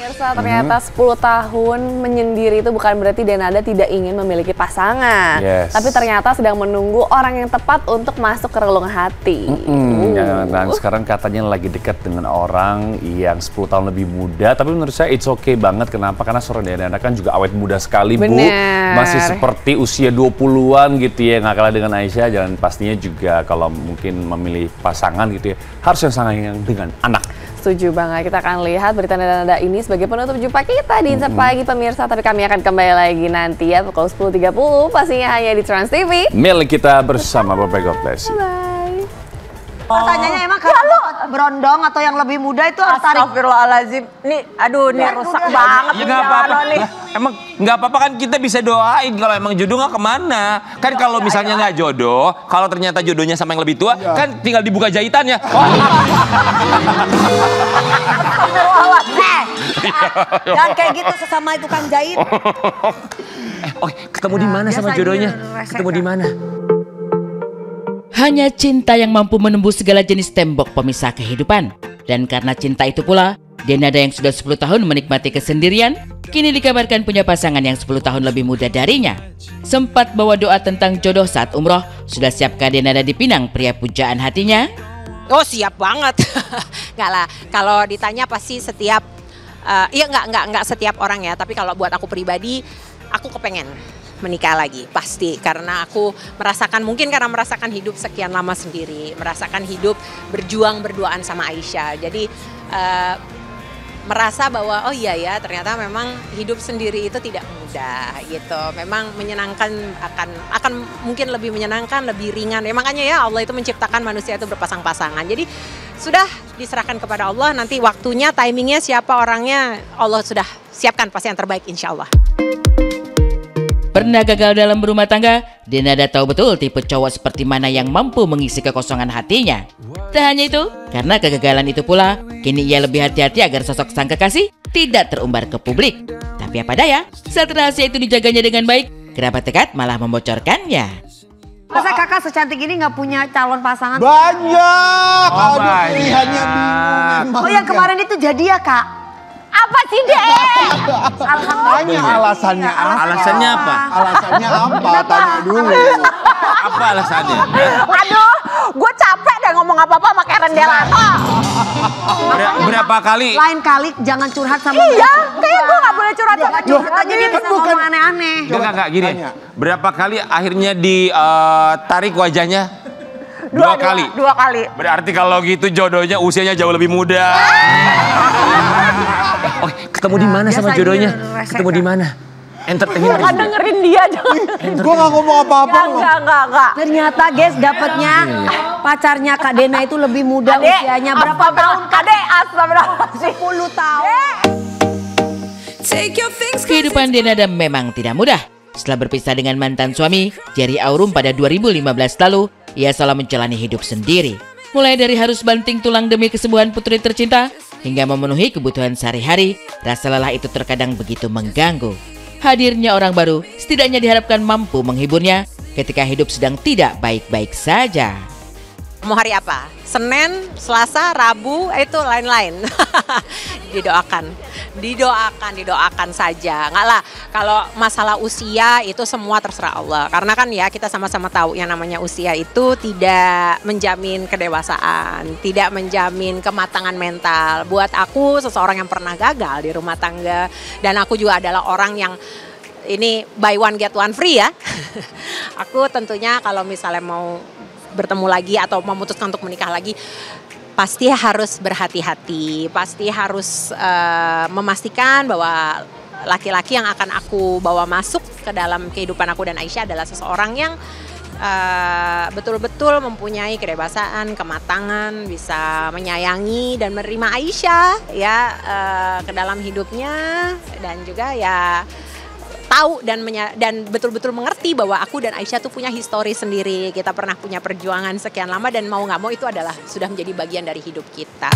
Pemirsa, ternyata 10 tahun menyendiri itu bukan berarti Denada tidak ingin memiliki pasangan. Tapi ternyata sedang menunggu orang yang tepat untuk masuk ke relung hati. Dan sekarang katanya lagi dekat dengan orang yang 10 tahun lebih muda. Tapi menurut saya it's okay banget. Kenapa? Karena seorang Denada kan juga awet muda sekali, Bu. Masih seperti usia 20-an gitu ya. Nggak kalah dengan Aisyah. Dan pastinya juga kalau mungkin memilih pasangan gitu ya, harus yang sayang dengan anak. Setuju banget, kita akan lihat berita Denada ini sebagai penutup jumpa kita di Insert Pagi pemirsa. Tapi kami akan kembali lagi nanti ya pukul 10.30 pastinya hanya di Trans TV. Milik kita bersama Bapak, God bless you. Bye. Pertanyaannya emang kalau berondong atau yang lebih muda itu harus tarik. Astagfirullahaladzim. Nih, aduh nih rusak banget. Ya nggak apa-apa. Emang nggak apa-apa kan kita bisa doain kalau emang jodoh nggak kemana. Kan kalau misalnya nggak jodoh, kalau ternyata jodohnya sama yang lebih tua, kan tinggal dibuka jahitannya. Jangan kayak gitu sesama itu kan jahit. Ketemu di mana sama jodohnya? Ketemu di mana? Hanya cinta yang mampu menembus segala jenis tembok pemisah kehidupan. Dan karena cinta itu pula, Denada yang sudah 10 tahun menikmati kesendirian, kini dikabarkan punya pasangan yang 10 tahun lebih muda darinya. Sempat bawa doa tentang jodoh saat umroh, sudah siapkah Denada dipinang pria pujaan hatinya? Oh siap banget. Nggak lah, kalau ditanya pasti setiap, nggak setiap orang ya. Tapi kalau buat aku pribadi, aku kepengen menikah lagi pasti karena aku mungkin karena merasakan hidup sekian lama sendiri, merasakan hidup berjuang berduaan sama Aisyah, jadi merasa bahwa oh iya ya ternyata memang hidup sendiri itu tidak mudah gitu, memang menyenangkan, akan mungkin lebih menyenangkan, lebih ringan ya, makanya ya Allah itu menciptakan manusia itu berpasang-pasangan, jadi sudah diserahkan kepada Allah, nanti waktunya, timingnya, siapa orangnya Allah sudah siapkan pasti yang terbaik insya Allah. Pernah gagal dalam berumah tangga, Denada tahu betul tipe cowok seperti mana yang mampu mengisi kekosongan hatinya. Tak hanya itu, karena kegagalan itu pula, kini ia lebih hati-hati agar sosok sang kekasih tidak terumbar ke publik. Tapi apa daya, saat rahasia itu dijaganya dengan baik, kerabat dekat malah membocorkannya. Masa kakak secantik ini nggak punya calon pasangan? Banyak! Aduh, pilihannya bingung. Oh yang kemarin itu jadi ya kak? Apa sih deh? Alasannya apa? Alasannya apa? Alasannya apa? Tanya dulu. Apa alasannya? Aduh, gue capek deh ngomong apa-apa sama Karen Delano. Berapa kali? Lain kali jangan curhat sama Iya, kayak gue gak boleh curhat sama curhat aja dia bisa ngomong aneh-aneh. Enggak gini. Berapa kali akhirnya ditarik wajahnya? Dua kali. Berarti kalau gitu jodohnya usianya jauh lebih muda. Ketemu di mana sama jodohnya? Ketemu di mana? Entertainment. Jangan dengerin dia, jangan. Gue gak ngomong apa-apa. Enggak. Ternyata guys dapatnya pacarnya Kak Dena itu lebih muda usianya. Berapa tahun? Adek, astagfirullahaladzim. 10 tahun. Kehidupan Denada memang tidak mudah. Setelah berpisah dengan mantan suami, Jerry Aurum pada 2015 lalu, ia selalu menjalani hidup sendiri. Mulai dari harus banting tulang demi kesembuhan putri tercinta, hingga memenuhi kebutuhan sehari-hari, rasa lelah itu terkadang begitu mengganggu. Hadirnya orang baru setidaknya diharapkan mampu menghiburnya ketika hidup sedang tidak baik-baik saja. Mau hari apa? Senin, Selasa, Rabu, itu lain-lain. Didoakan saja. Enggak lah, kalau masalah usia itu semua terserah Allah. Karena kan ya kita sama-sama tahu yang namanya usia itu tidak menjamin kedewasaan, tidak menjamin kematangan mental. Buat aku seseorang yang pernah gagal di rumah tangga, dan aku juga adalah orang yang ini buy one get one free ya. Aku tentunya kalau misalnya mau bertemu lagi atau memutuskan untuk menikah lagi, pasti harus berhati-hati, pasti harus memastikan bahwa laki-laki yang akan aku bawa masuk ke dalam kehidupan aku dan Aisyah adalah seseorang yang betul-betul mempunyai kedewasaan, kematangan, bisa menyayangi dan menerima Aisyah ya ke dalam hidupnya, dan juga ya tahu dan betul-betul mengerti bahwa aku dan Aisyah tuh punya histori sendiri. Kita pernah punya perjuangan sekian lama dan mau nggak mau itu adalah sudah menjadi bagian dari hidup kita.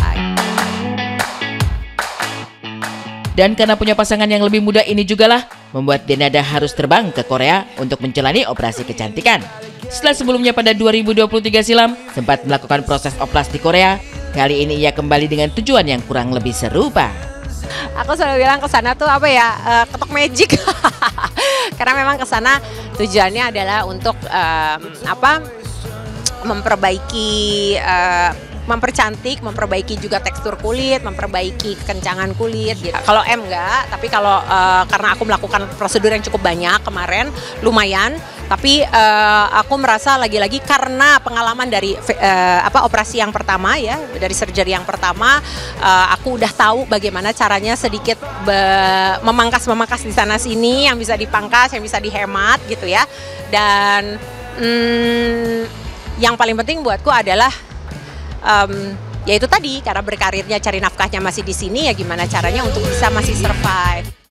Dan karena punya pasangan yang lebih muda ini jugalah membuat Denada harus terbang ke Korea untuk menjalani operasi kecantikan. Setelah sebelumnya pada 2023 silam sempat melakukan proses oplas di Korea, kali ini ia kembali dengan tujuan yang kurang lebih serupa. Aku selalu bilang ke sana tuh apa ya, ketok magic. Karena memang ke sana tujuannya adalah untuk memperbaiki, mempercantik, memperbaiki juga tekstur kulit, memperbaiki kekencangan kulit gitu. Kalau M enggak, tapi kalau karena aku melakukan prosedur yang cukup banyak kemarin, lumayan. Tapi aku merasa lagi-lagi karena pengalaman dari operasi yang pertama ya, dari surgery yang pertama, aku udah tahu bagaimana caranya sedikit memangkas di sana sini, yang bisa dipangkas, yang bisa dihemat gitu ya. Dan yang paling penting buatku adalah ya itu tadi, karena berkarirnya cari nafkahnya masih di sini, ya gimana caranya untuk bisa masih survive.